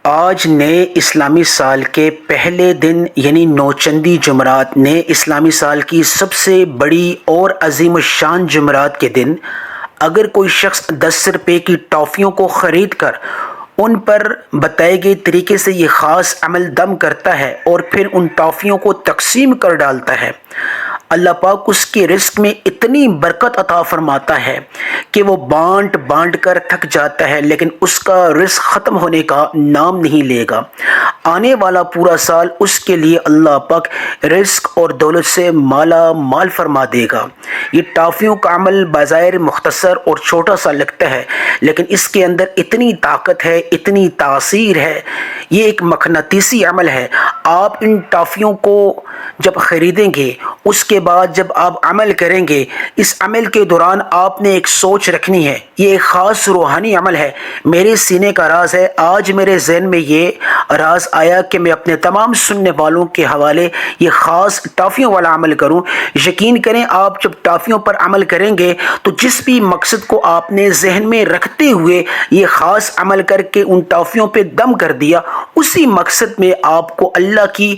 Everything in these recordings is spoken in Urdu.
آج نئے اسلامی سال کے پہلے دن یعنی نوچندی جمعرات، نئے اسلامی سال کی سب سے بڑی اور عظیم الشان جمعرات کے دن اگر کوئی شخص 10 روپے کی ٹافیوں کو خرید کر ان پر بتائے گئے طریقے سے یہ خاص عمل دم کرتا ہے اور پھر ان ٹافیوں کو تقسیم کر ڈالتا ہے، اللہ پاک اس کے رزق میں اتنی برکت عطا فرماتا ہے کہ وہ بانٹ بانٹ کر تھک جاتا ہے، لیکن اس کا رزق ختم ہونے کا نام نہیں لے گا۔ آنے والا پورا سال اس کے لیے اللہ پاک رزق اور دولت سے مالا مال فرما دے گا۔ یہ ٹافیوں کا عمل بظاہر مختصر اور چھوٹا سا لگتا ہے، لیکن اس کے اندر اتنی طاقت ہے، اتنی تاثیر ہے۔ یہ ایک مقناطیسی عمل ہے۔ آپ ان ٹافیوں کو جب خریدیں گے، اس کے بعد جب آپ عمل کریں گے، اس عمل کے دوران آپ نے ایک سوچ رکھنی ہے۔ یہ ایک خاص روحانی عمل ہے۔ میرے سینے کا راز ہے، آج میرے ذہن میں یہ راز آیا کہ میں اپنے تمام سننے والوں کے حوالے یہ خاص ٹافیوں والا عمل کروں۔ یقین کریں، آپ جب ٹافیوں پر عمل کریں گے تو جس بھی مقصد کو آپ نے ذہن میں رکھتے ہوئے یہ خاص عمل کر کے ان ٹافیوں پہ دم کر دیا، اسی مقصد میں آپ کو اللہ کی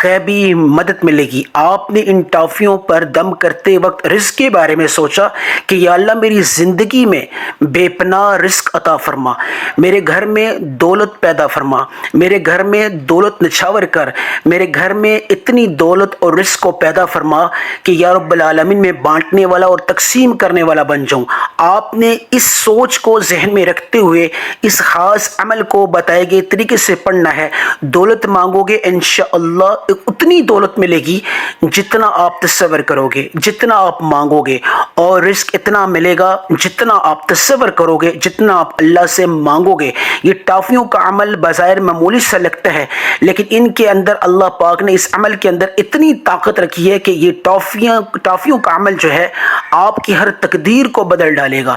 غیبی مدد ملے گی۔ آپ نے ان ٹافیوں پر دم کرتے وقت رزق کے بارے میں سوچا کہ یا اللہ میری زندگی میں بے پناہ رزق عطا فرما، میرے گھر میں دولت پیدا فرما، میرے گھر میں دولت نچھاور کر، میرے گھر میں اتنی دولت اور رزق کو پیدا فرما کہ یا رب العالمین میں بانٹنے والا اور تقسیم کرنے والا بن جاؤں۔ آپ نے اس سوچ کو ذہن میں رکھتے ہوئے اس خاص عمل کو بتائے گئے طریقے سے پڑھنا ہے۔ دولت مانگو گے انشاءاللہ اتنی دولت ملے گی جتنا آپ تصور کرو گے، جتنا آپ مانگو گے، اور رزق اتنا ملے گا جتنا آپ تصور کرو گے، جتنا آپ اللہ سے مانگو گے۔ یہ ٹافیوں کا عمل بظاہر معمولی سا لگتا ہے، لیکن ان کے اندر اللہ پاک نے اس عمل کے اندر اتنی طاقت رکھی ہے کہ یہ ٹافیوں کا عمل جو ہے آپ کی ہر تقدیر کو بدل ڈالے گا،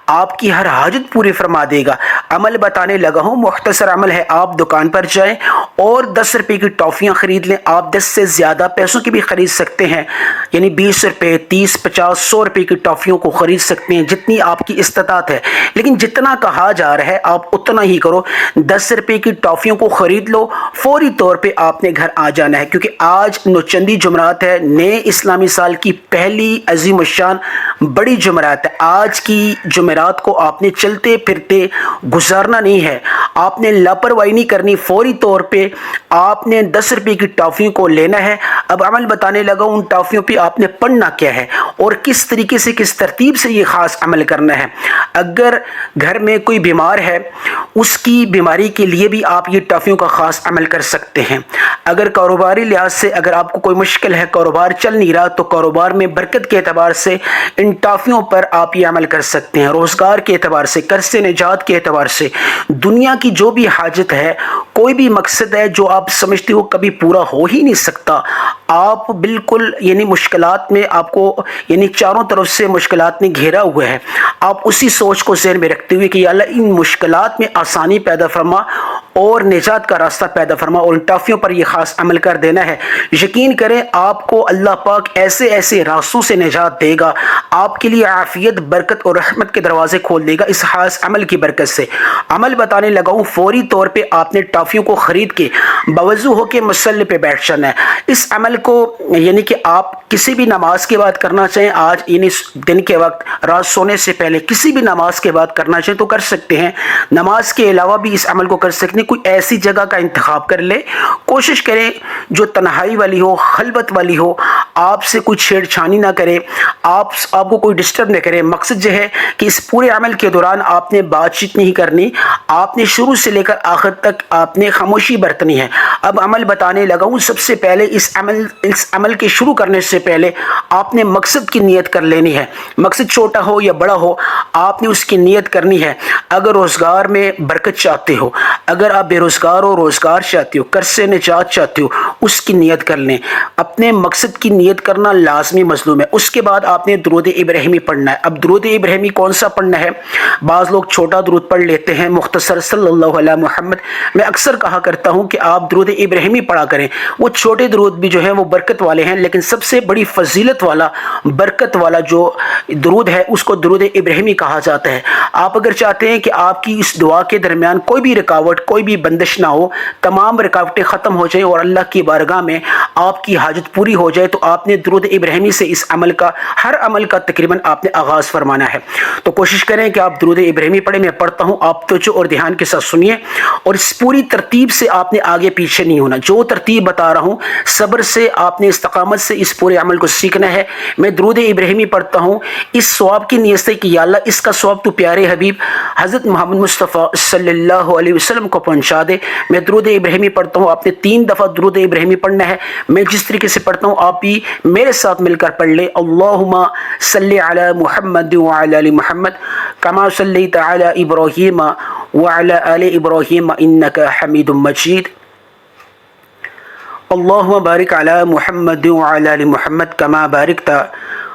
آپ کی ہر حاجت پوری فرما دے گا۔ عمل بتانے لگا ہوں، مختصر عمل ہے۔ آپ دکان پر جائیں اور 10 روپے کی ٹافیاں خرید لیں۔ آپ 10 سے زیادہ پیسوں کی بھی خرید سکتے ہیں، یعنی 20 روپے، 30، 50، 100 روپے کی ٹافیوں کو خرید سکتے ہیں، جتنی آپ کی استطاعت ہے، لیکن جتنا کہا جا رہا ہے آپ اتنا ہی کرو۔ 10 روپے کی ٹافیوں کو خرید لو، فوری طور پہ آپ نے گھر آ جانا ہے، کیونکہ آج نوچندی جمعرات ہے، نئے اسلامی سال کی پہلی عظیم الشان بڑی جمعرات ہے۔ آج کی جمعرات کو آپ نے چلتے پھرتے گزارنا نہیں ہے، آپ نے لاپرواہی نہیں کرنی، فوری طور پہ آپ نے 10 روپے کی ٹافیوں کو لینا ہے۔ اب عمل بتانے لگا، ان ٹافیوں پہ آپ نے پڑھنا کیا ہے اور کس طریقے سے، کس ترتیب سے یہ خاص عمل کرنا ہے۔ اگر گھر میں کوئی بیمار ہے، اس کی بیماری کے لیے بھی آپ یہ ٹافیوں کا خاص عمل کر سکتے ہیں۔ اگر کاروباری لحاظ سے اگر آپ کو کوئی مشکل ہے، کاروبار چل نہیں رہا، تو کاروبار میں برکت کے اعتبار سے ان ٹافیوں پر آپ یہ عمل کر سکتے ہیں۔ روزگار کے اعتبار سے، قرض سے نجات کے اعتبار سے، دنیا کی جو بھی حاجت ہے، کوئی بھی مقصد ہے جو آپ سمجھتے ہو کبھی پورا ہو ہی نہیں سکتا، آپ بالکل یعنی مشکلات میں، آپ کو یعنی چاروں طرف سے مشکلات نے گھیرا ہوا ہے، آپ اسی سوچ کو ذہن میں رکھتے ہوئے کہ یا اللہ ان مشکلات میں آسانی پیدا فرما اور نجات کا راستہ پیدا فرما، اور ان ٹافیوں پر یہ خاص عمل کر دینا ہے۔ یقین کریں آپ کو اللہ پاک ایسے ایسے راستوں سے نجات دے گا، آپ کے لیے عافیت، برکت اور رحمت کے دروازے کھول دے گا اس خاص عمل کی برکت سے۔ عمل بتانے لگا ہوں، فوری طور پہ آپ نے ٹافیوں کو خرید کے باوضو ہو کے مصلی پہ بیٹھ جانا ہے۔ اس عمل کو یعنی کہ آپ کسی بھی نماز کے بعد کرنا چاہیں، آج یعنی دن کے وقت، رات سونے سے پہلے کسی بھی نماز کے بعد کرنا چاہیں تو کر سکتے ہیں۔ نماز کے علاوہ بھی اس عمل کو کر سکتے ہیں۔ کوئی ایسی جگہ کا انتخاب کر لے، کوشش کریں جو تنہائی والی ہو، خلوت والی ہو، آپ سے کوئی چھیڑ چھانی نہ کرے، آپ کو کوئی ڈسٹرب نہ کرے۔ مقصد یہ ہے کہ اس پورے عمل کے دوران آپ نے بات چیت نہیں کرنی، آپ نے شروع سے لے کر آخر تک آپ نے خاموشی برتنی ہے۔ اب عمل بتانے لگا ہوں، سب سے پہلے اس عمل کے شروع کرنے سے پہلے آپ نے مقصد کی نیت کر لینی ہے۔ مقصد چھوٹا ہو یا بڑا ہو، آپ نے اس کی نیت کرنی ہے۔ اگر روزگار میں برکت چاہتے ہو، اگر آپ بے روزگار ہو، روزگار چاہتے ہو، قرض سے نجات چاہتے ہو، اس کی نیت کر لیں۔ اپنے مقصد کی نیت کرنا لازمی مظلوم ہے۔ اس کے بعد آپ نے درود ابراہیمی پڑھنا ہے۔ اب درود ابراہیمی کون سا پڑھنا ہے؟ بعض لوگ چھوٹا درود پڑھ لیتے ہیں، مختصر صلی اللہ علیہ محمد۔ میں اکثر کہا کرتا ہوں کہ آپ درود ابراہیمی پڑھا کریں۔ وہ چھوٹے درود بھی جو ہیں وہ برکت والے ہیں، لیکن سب سے بڑی فضیلت والا، برکت والا جو درود ہے اس کو درود ابراہیمی کہا جاتا ہے۔ آپ اگر چاہتے ہیں کہ آپ کی اس دعا کے درمیان کوئی بھی رکاوٹ، کوئی کوئی بھی بندش نہ ہو، تمام رکاوٹیں ختم ہو جائیں اور اللہ کی بارگاہ میں آپ کی حاجت پوری ہو جائے، تو آپ نے درود ابراہیمی سے اس عمل کا، ہر عمل کا تقریباً آپ نے آغاز فرمانا ہے۔ تو کوشش کریں کہ آپ درود ابراہیمی پڑھیں، میں پڑھتا ہوں، آپ توجہ اور دھیان کے ساتھ سنیے، اور اس پوری ترتیب سے آپ نے آگے پیچھے نہیں ہونا، جو ترتیب بتا رہا ہوں صبر سے آپ نے استقامت سے اس پورے عمل کو سیکھنا ہے۔ میں درود ابراہیمی پڑھتا ہوں اس ثواب کی نیت سے کہ یا اللہ اس کا ثواب تو پیارے حبیب حضرت محمد مصطفیٰ صلی اللہ علیہ وسلم کو پہنچا دے۔ میں درود ابراہیمی پڑھتا ہوں، آپ نے 3 دفعہ درود ابراہیمی پڑھنا ہے۔ میں جس طریقے سے پڑھتا ہوں آپ بھی میرے ساتھ مل کر پڑھ لیں۔ اللہم صلی علی محمد وعلی آل محمد کما صلیت علی ابراہیم وعلی آل ابراہیم انک حمید مجید۔ اللہم بارک علی محمد وعلی آل محمد کما بارکت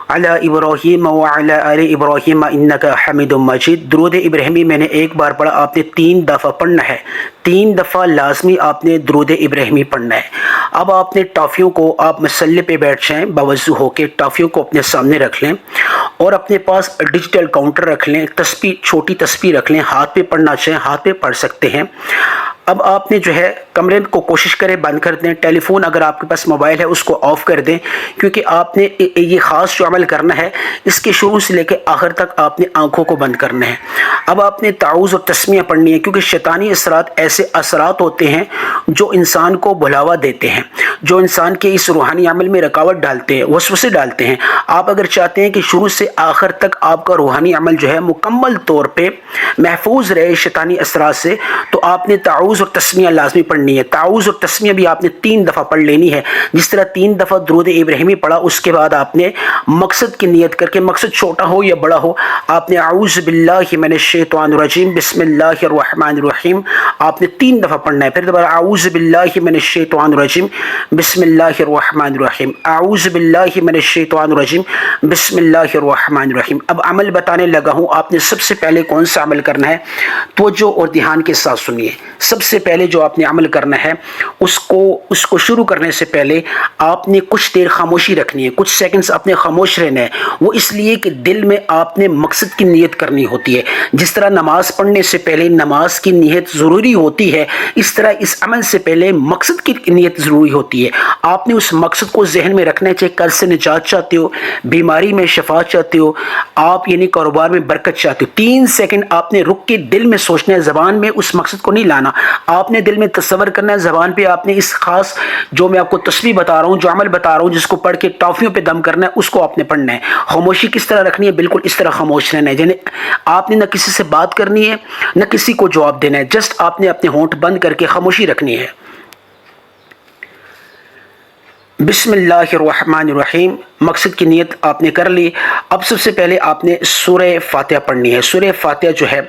علی ابراہیم وعلی آل ابراہیم انک حمید مجید۔ درود ابراہیمی میں نے ایک بار پڑھا، آپ نے 3 دفعہ پڑھنا ہے، 3 دفعہ لازمی آپ نے درود ابراہیمی پڑھنا ہے۔ اب آپ نے ٹافیوں کو، آپ مسلے پہ بیٹھ جائیں، باوضو ہو کے ٹافیوں کو اپنے سامنے رکھ لیں اور اپنے پاس ڈیجیٹل کاؤنٹر رکھ لیں، تسبیح، چھوٹی تسبیح رکھ لیں، ہاتھ پہ پڑھنا چاہیں ہاتھ پہ پڑھ سکتے ہیں۔ اب آپ نے جو ہے کمرے کو کوشش کریں بند کر دیں، ٹیلی فون اگر آپ کے پاس موبائل ہے اس کو آف کر دیں، کیونکہ آپ نے یہ خاص جو عمل کرنا ہے اس کے شروع سے لے کے آخر تک آپ نے آنکھوں کو بند کرنا ہے۔ اب آپ نے تعوذ اور تسمیہ پڑھنی ہے، کیونکہ شیطانی اثرات ایسے اثرات ہوتے ہیں جو انسان کو بھلاوا دیتے ہیں، جو انسان کے اس روحانی عمل میں رکاوٹ ڈالتے ہیں، وسوسے ڈالتے ہیں۔ آپ اگر چاہتے ہیں کہ شروع سے آخر تک آپ کا روحانی عمل جو ہے مکمل طور پہ محفوظ رہے شیطانی اثرات سے، تو آپ نے تعوذ اور تسمیہ لازمی پڑھنی ہے۔ تعوذ اور تسمیہ بھی آپ نے 3 دفعہ پڑھ لینی ہے۔ جس طرح 3 دفعہ درود ابراہیمی پڑھا، اس کے بعد آپ نے مقصد کی نیت کر کے، مقصد چھوٹا ہو یا بڑا ہو، آپ نے اعوذ باللہ من الشیطان الرجیم بسم اللہ الرحمن الرحیم آپ نے 3 دفعہ پڑھنا ہے۔ پھر دوبارہ اعوذ باللہ من الشیطان الرجیم بسم اللہ الرحمن الرحیم، اعوذ باللہ من الشیطان الرجیم بسم اللہ الرحمن الرحیم۔ اب عمل بتانے لگا ہوں، آپ نے سب سے پہلے کون سا عمل کرنا ہے، توجہ اور دھیان کے ساتھ سنیے۔ سب سے پہلے جو آپ نے عمل کرنا ہے، اس کو شروع کرنے سے پہلے آپ نے کچھ دیر خاموشی رکھنی ہے، کچھ سیکنڈز آپ نے خاموش رہنا ہے۔ وہ اس لیے کہ دل میں آپ نے مقصد کی نیت کرنی ہوتی ہے۔ جس طرح نماز پڑھنے سے پہلے نماز کی نیت ضروری ہوتی ہے، اس طرح اس عمل سے پہلے مقصد کی نیت ضروری ہوتی ہے۔ آپ نے اس مقصد کو ذہن میں رکھنا ہے، چاہے قرض سے نجات چاہتے ہو، بیماری میں شفا چاہتے ہو، آپ یعنی کاروبار میں برکت چاہتے ہو، 3 سیکنڈ آپ نے رک کے دل میں سوچنا ہے، زبان میں اس مقصد کو نہیں لانا۔ آپ نے دل میں تصور کرنا ہے، زبان پہ آپ نے اس خاص جو میں آپ کو تسبیح بتا رہا ہوں، جو عمل بتا رہا ہوں، جس کو پڑھ کے ٹافیوں پہ دم کرنا ہے، اس کو آپ نے پڑھنا ہے۔ خاموشی کس طرح رکھنی ہے، بالکل اس طرح خاموش رہنا ہے، یعنی آپ نے نہ کسی سے بات کرنی ہے نہ کسی کو جواب دینا ہے، جسٹ آپ نے اپنے ہونٹ بند کر کے خاموشی رکھنی ہے۔ بسم اللہ الرحمن الرحیم، مقصد کی نیت آپ نے کر لی۔ اب سب سے پہلے آپ نے سورہ فاتحہ پڑھنی ہے۔ سورہ فاتحہ جو ہے،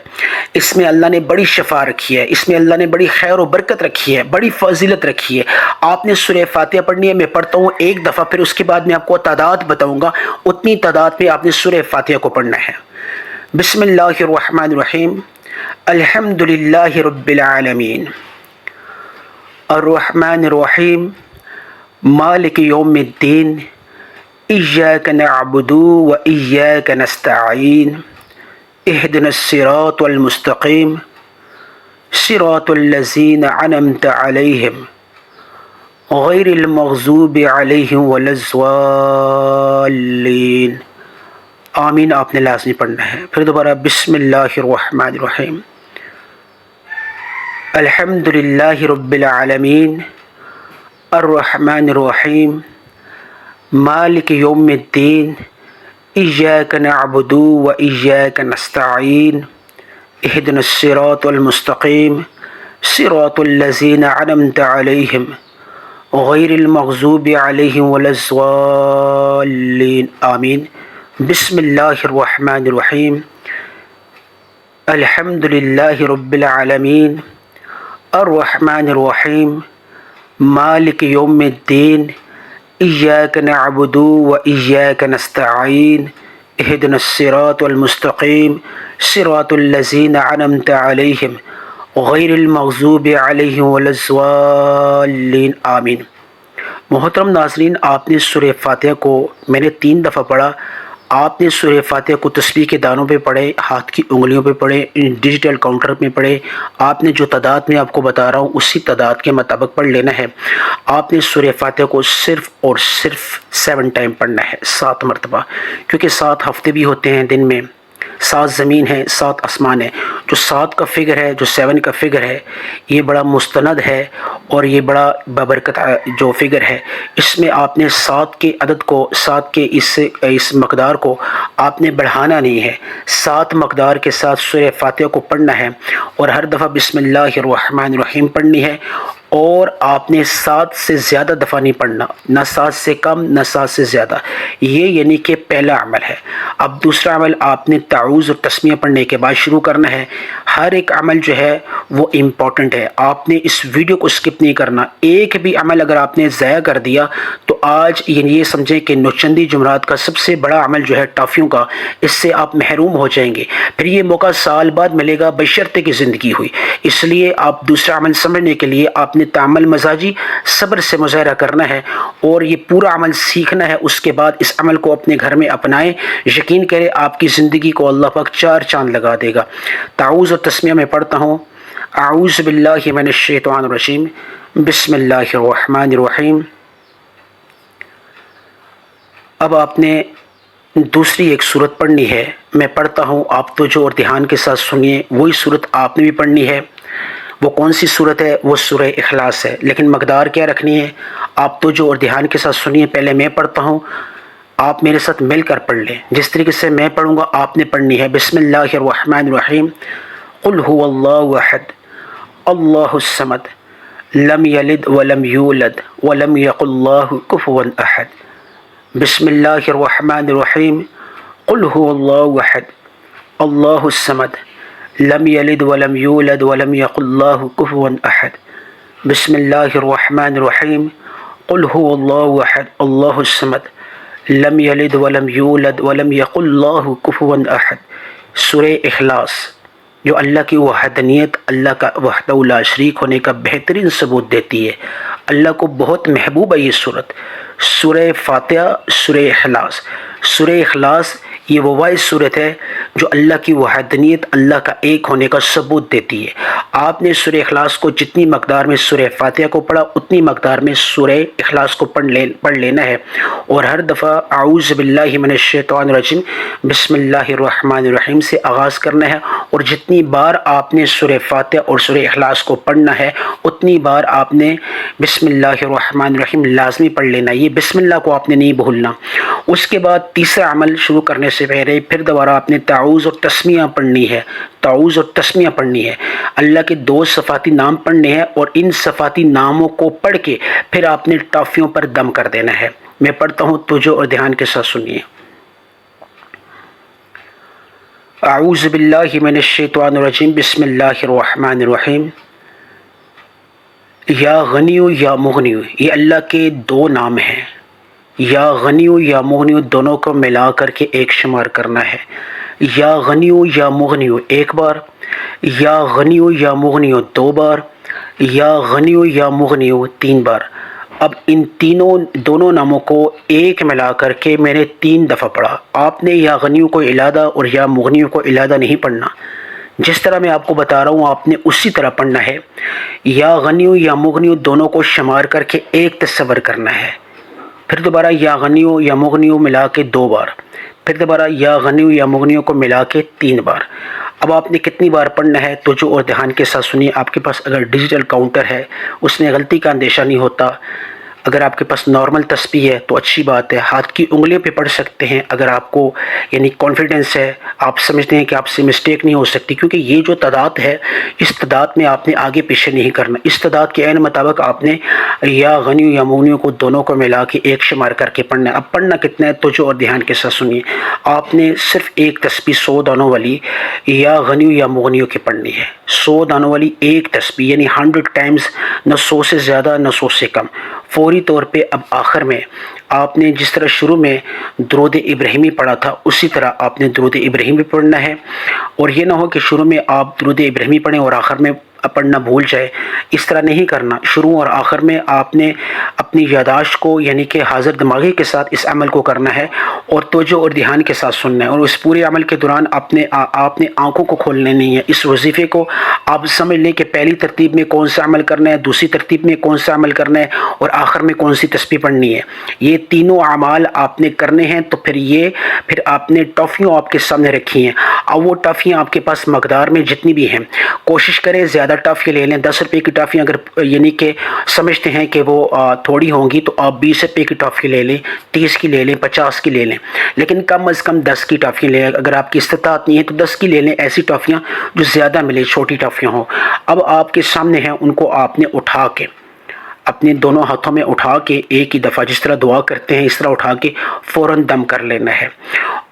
اس میں اللہ نے بڑی شفا رکھی ہے، اس میں اللہ نے بڑی خیر و برکت رکھی ہے، بڑی فضیلت رکھی ہے۔ آپ نے سورہ فاتحہ پڑھنی ہے۔ میں پڑھتا ہوں 1 دفعہ، پھر اس کے بعد میں آپ کو تعداد بتاؤں گا، اتنی تعداد پہ آپ نے سورہ فاتحہ کو پڑھنا ہے۔ بسم اللہ الرحمن الرحیم، الحمد للہ رب العالمین، الرحمن الرحیم، مالک یوم الدین، ایاک نعبد و ایاک نستعین، اہدنا الصراط المستقیم، صراط الذین انعمت علیہم غیر المغضوب علیہم ولا الضالین۔ آمین آپ نے لازمی پڑھنا ہے۔ پھر دوبارہ بسم اللہ الرحمن الرحیم، الحمد للہ رب العالمین، الرحمن الرحیم، مالک یوم الدین، ایاک نعبد و ایاک نستعین، اہدنا الصراط المستقیم، صراط الذین انعمت علیہم غیر المغضوب علیہم ولا الضالین۔ آمین۔ بسم اللہ الرحمن الرحیم، الحمد للہ رب العالمین، الرحمن الرحیم، مالک یوم الدین، ایاک نعبد و ایاک نستعین، اہدنا الصراط المستقیم، صراط الذین انعمت علیہم غیر المغضوب علیہم ولا الضالین۔ آمین۔ محترم ناظرین، آپ نے سورہ فاتحہ کو میں نے 3 دفعہ پڑھا، آپ نے سورہ فاتحہ کو تسبیح کے دانوں پہ پڑھے، ہاتھ کی انگلیوں پہ پڑھے، ڈیجیٹل کاؤنٹر میں پڑھے، آپ نے جو تعداد میں آپ کو بتا رہا ہوں اسی تعداد کے مطابق پڑھ لینا ہے۔ آپ نے سورہ فاتحہ کو صرف اور صرف 7 ٹائم پڑھنا ہے، 7 مرتبہ، کیونکہ 7 ہفتے بھی ہوتے ہیں دن میں، 7 زمین ہے، 7 آسمان ہے۔ جو 7 کا فگر ہے، جو 7 کا فگر ہے، یہ بڑا مستند ہے اور یہ بڑا بابرکت جو فگر ہے۔ اس میں آپ نے 7 کے عدد کو، 7 کے اس مقدار کو آپ نے بڑھانا نہیں ہے، 7 مقدار کے ساتھ سورہ فاتحہ کو پڑھنا ہے اور ہر دفعہ بسم اللہ الرحمن الرحیم پڑھنی ہے، اور آپ نے 7 سے زیادہ دفعہ نہیں پڑھنا، نہ 7 سے کم نہ 7 سے زیادہ۔ یہ یعنی کہ پہلا عمل ہے۔ اب دوسرا عمل آپ نے تعوذ اور تسمیہ پڑھنے کے بعد شروع کرنا ہے۔ ہر ایک عمل جو ہے وہ امپورٹنٹ ہے، آپ نے اس ویڈیو کو سکپ نہیں کرنا۔ ایک بھی عمل اگر آپ نے ضائع کر دیا تو آج یہ سمجھیں کہ نوچندی جمعرات کا سب سے بڑا عمل جو ہے ٹافیوں کا، اس سے آپ محروم ہو جائیں گے۔ پھر یہ موقع سال بعد ملے گا بشرطے کی زندگی ہوئی۔ اس لیے آپ دوسرا عمل سمجھنے کے لیے آپ نے تعامل مزاجی صبر سے مظاہرہ کرنا ہے اور یہ پورا عمل سیکھنا ہے۔ اس کے بعد اس عمل کو اپنے گھر میں اپنائیں، یقین کریں آپ کی زندگی کو اللہ پاک 4 چاند لگا دے گا۔ تعوذ اور تسمیہ میں پڑھتا ہوں، اعوذ باللہ من الشیطان الرجیم، بسم اللہ الرحمن الرحیم۔ اب آپ نے دوسری ایک صورت پڑھنی ہے، میں پڑھتا ہوں، آپ توجہ اور دھیان کے ساتھ سنیے۔ وہی صورت آپ نے بھی پڑھنی ہے۔ وہ کون سی صورت ہے؟ وہ سورہ اخلاص ہے، لیکن مقدار کیا رکھنی ہے؟ آپ توجہ اور دھیان کے ساتھ سنیے۔ پہلے میں پڑھتا ہوں، آپ میرے ساتھ مل کر پڑھ لیں، جس طریقے سے میں پڑھوں گا آپ نے پڑھنی ہے۔ بسم اللہ الرحمن الرحیم، قل هو اللہ احد اللہ الصمد لم یلد ولم یولد ولم یکن له کفوا احد۔ بسم اللہ الرحمن الرحیم، قل هو اللہ احد اللہ الصمد لم یلد ولم یولد ولم یکن له کفوا احد۔ بسم اللہ الرحمن الرحیم، قل هو اللہ احد اللہ الصمد لم یلد ولم یولد ولم یکن له کفوا احد۔ سورہ اخلاص جو اللہ کی وحدانیت، اللہ کا وحدہ لا شریک ہونے کا بہترین ثبوت دیتی ہے۔ اللہ کو بہت محبوب ہے یہ صورت۔ سورہ فاتحہ، سورہ اخلاص۔ سورہ اخلاص یہ وہ واحد صورت ہے جو اللہ کی وحدانیت، اللہ کا ایک ہونے کا ثبوت دیتی ہے۔ آپ نے سورہ اخلاص کو جتنی مقدار میں سورہ فاتحہ کو پڑھا اتنی مقدار میں سورہ اخلاص کو پڑھ لینا ہے، اور ہر دفعہ اعوذ باللہ من الشیطان الرجیم بسم اللہ الرحمن الرحیم سے آغاز کرنا ہے، اور جتنی بار آپ نے سورہ فاتحہ اور سورہ اخلاص کو پڑھنا ہے اتنی بار آپ نے بسم اللہ الرحمن الرحیم لازمی پڑھ لینا۔ یہ بسم اللہ کو آپ نے نہیں بھولنا۔ اس کے بعد تیسرا عمل شروع کرنے سے پہلے پھر دوبارہ آپ نے تعوذ اور تسمیہ پڑھنی ہے، تعوذ اور تسمیہ پڑھنی ہے۔ اللہ کے 2 صفاتی نام پڑھنے ہیں، اور ان صفاتی ناموں کو پڑھ کے پھر آپ نے ٹافیوں پر دم کر دینا ہے۔ میں پڑھتا ہوں، توجہ اور دھیان کے ساتھ سنیے۔ اعوذ باللہ من الشیطان الرجیم، بسم اللہ الرحمن الرحیم۔ یا غنیو یا مغنیو، یہ اللہ کے 2 نام ہیں۔ یا غنیو یا مغنیو دونوں کو ملا کر کے ایک شمار کرنا ہے۔ یا غنیو یا مغنیو 1 بار، یا غنیو یا مغنیو 2 بار، یا غنیو یا مغنیو 3 بار۔ اب ان دونوں ناموں کو ایک ملا کر کے میں نے 3 دفعہ پڑھا۔ آپ نے یا غنیو کو علیحدہ اور یا مغنیو کو علیحدہ نہیں پڑھنا، جس طرح میں آپ کو بتا رہا ہوں آپ نے اسی طرح پڑھنا ہے۔ یا غنیو یا مغنیو دونوں کو شمار کر کے ایک تصور کرنا ہے، پھر دوبارہ یا غنیو یا مغنیو ملا کے 2 بار، پھر دوبارہ یا غنیو یا مغنیو کو ملا کے 3 بار۔ اب آپ نے کتنی بار پڑھنا ہے توجہ اور دھیان کے ساتھ سنیے۔ آپ کے پاس اگر ڈیجیٹل کاؤنٹر ہے اس میں غلطی کا اندیشہ نہیں ہوتا۔ اگر آپ کے پاس نارمل تسبیح ہے تو اچھی بات ہے، ہاتھ کی انگلیوں پہ پڑھ سکتے ہیں۔ اگر آپ کو یعنی کانفیڈنس ہے، آپ سمجھتے ہیں کہ آپ سے مسٹیک نہیں ہو سکتی، کیونکہ یہ جو تعداد ہے اس تعداد میں آپ نے آگے پیچھے نہیں کرنا۔ اس تعداد کے عین مطابق آپ نے یا غنیو یا مغنیو کو دونوں کو ملا کے ایک شمار کر کے پڑھنا ہے۔ اب پڑھنا کتنا ہے توجہ اور دھیان کے ساتھ سنیے۔ آپ نے صرف ایک تسبیح 100 دانوں والی یا غنیو یا مغنیو کی پڑھنی ہے۔ 100 دانوں والی ایک تسبیح یعنی 100 ٹائمز، نہ 100 سے زیادہ نہ 100 سے کم، فوری طور پہ۔ اب آخر میں آپ نے جس طرح شروع میں درود ابراہیمی پڑھا تھا اسی طرح آپ نے درود ابراہیمی پڑھنا ہے، اور یہ نہ ہو کہ شروع میں آپ درود ابراہیمی پڑھیں اور آخر میں پڑھنا بھول جائے، اس طرح نہیں کرنا۔ شروع اور آخر میں آپ نے اپنی یاداشت کو یعنی کہ حاضر دماغی کے ساتھ اس عمل کو کرنا ہے اور توجہ اور دھیان کے ساتھ سننا ہے، اور اس پورے عمل کے دوران آپ نے آنکھوں کو کھولنے نہیں ہے۔ اس وظیفے کو آپ سمجھ لیں کہ پہلی ترتیب میں کون سا عمل کرنا ہے، دوسری ترتیب میں کون سا عمل کرنا ہے، اور آخر میں کون سی تسبیح پڑھنی ہے۔ یہ تینوں اعمال آپ نے کرنے ہیں۔ تو پھر آپ نے ٹافیاں آپ کے سامنے رکھی ہیں۔ اب وہ ٹافیاں آپ کے پاس مقدار میں جتنی بھی ہیں، کوشش کریں زیادہ ٹافیاں لے لیں۔ 10 روپے کی ٹافیاں اگر یعنی کہ سمجھتے ہیں کہ وہ تھوڑی ہوں گی تو آپ 20 روپے کی ٹافی لے لیں، 30 کی لے لیں، 50 کی لے لیں، لیکن کم از کم 10 کی ٹافیاں لیں۔ اگر آپ کی استطاعت نہیں ہے تو 10 کی لے لیں، ایسی ٹافیاں جو زیادہ ملے، چھوٹی ٹافیاں ہوں۔ اب آپ کے سامنے ہیں، ان کو آپ نے اٹھا کے اپنے دونوں ہاتھوں میں اٹھا کے ایک ہی دفعہ، جس طرح دعا کرتے ہیں اس طرح اٹھا کے فوراً دم کر لینا ہے۔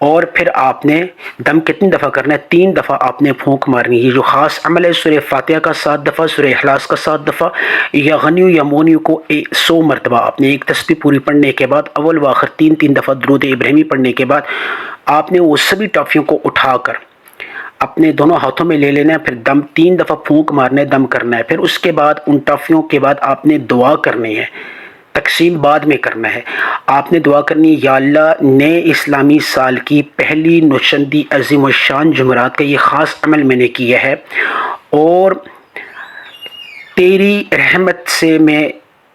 اور پھر آپ نے دم کتنی دفعہ کرنا ہے؟ 3 دفعہ آپ نے پھونک مارنی ہے۔ یہ جو خاص عمل ہے، سورہ فاتحہ کا 7 دفعہ، سورہ اخلاص کا 7 دفعہ، یا غنیو یا مونیو کو 100 مرتبہ آپ نے ایک تسبیح پوری پڑھنے کے بعد اول و آخر 3 دفعہ درود ابراہیمی پڑھنے کے بعد آپ نے وہ سبھی ٹافیوں کو اٹھا کر اپنے دونوں ہاتھوں میں لے لینا ہے۔ پھر دم 3 دفعہ پھونک مارنا ہے، دم کرنا ہے۔ پھر اس کے بعد ان ٹافیوں کے بعد آپ نے دعا کرنی ہے، تقسیم بعد میں کرنا ہے۔ آپ نے دعا کرنی ہے، یا اللہ نئے اسلامی سال کی پہلی نوچندی عظیم الشان جمعرات کا یہ خاص عمل میں نے کیا ہے، اور تیری رحمت سے میں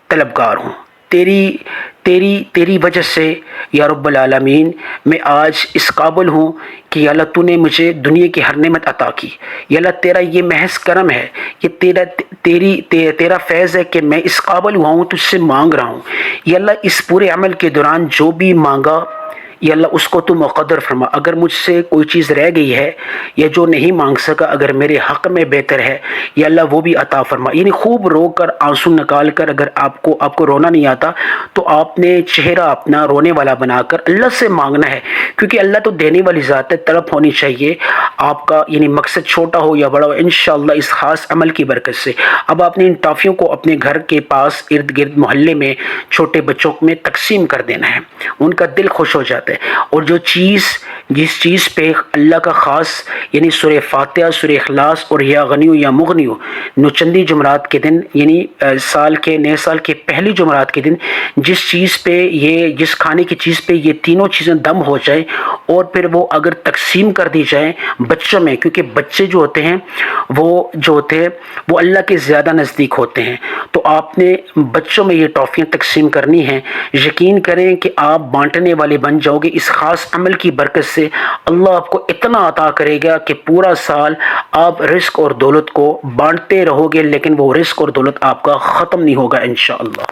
طلبگار ہوں، تیری وجہ سے یا رب العالمین میں آج اس قابل ہوں کہ یا اللہ تو نے مجھے دنیا کی ہر نعمت عطا کی۔ یا اللہ تیرا یہ محض کرم ہے، یہ تیرا فیض ہے کہ میں اس قابل ہوا ہوں، تجھ سے مانگ رہا ہوں۔ یا اللہ اس پورے عمل کے دوران جو بھی مانگا، یا اللہ اس کو تو مقدر فرما۔ اگر مجھ سے کوئی چیز رہ گئی ہے یا جو نہیں مانگ سکا، اگر میرے حق میں بہتر ہے، یا اللہ وہ بھی عطا فرما۔ یعنی خوب رو کر، آنسو نکال کر، اگر آپ کو رونا نہیں آتا تو آپ نے چہرہ اپنا رونے والا بنا کر اللہ سے مانگنا ہے، کیونکہ اللہ تو دینے والی ذات ہے۔ طلب ہونی چاہیے آپ کا، یعنی مقصد چھوٹا ہو یا بڑا ہو، انشاءاللہ اس خاص عمل کی برکت سے۔ اب آپ نے ان ٹافیوں کو اپنے گھر کے پاس ارد گرد محلے میں چھوٹے بچوں میں تقسیم کر دینا ہے، ان کا دل خوش ہو جاتا ہے۔ اور جس چیز پہ اللہ کا خاص، یعنی سورہ فاتحہ، سورہ اخلاص اور یا غنیو یا مغنیو نوچندی جمعرات کے دن، یعنی نئے سال کے پہلی جمعرات کے دن جس کھانے کی چیز پہ یہ تینوں چیزیں دم ہو جائیں، اور پھر وہ اگر تقسیم کر دی جائیں بچوں میں، کیونکہ بچے جو ہوتے ہیں وہ اللہ کے زیادہ نزدیک ہوتے ہیں، تو آپ نے بچوں میں یہ ٹافیاں تقسیم کرنی ہیں۔ یقین کریں کہ آپ بانٹنے والے بن جاؤ گے۔ اس خاص عمل کی برکت سے اللہ آپ کو اتنا عطا کرے گا کہ پورا سال آپ رزق اور دولت کو بانٹتے رہو گے، لیکن وہ رزق اور دولت آپ کا ختم نہیں ہوگا انشاءاللہ۔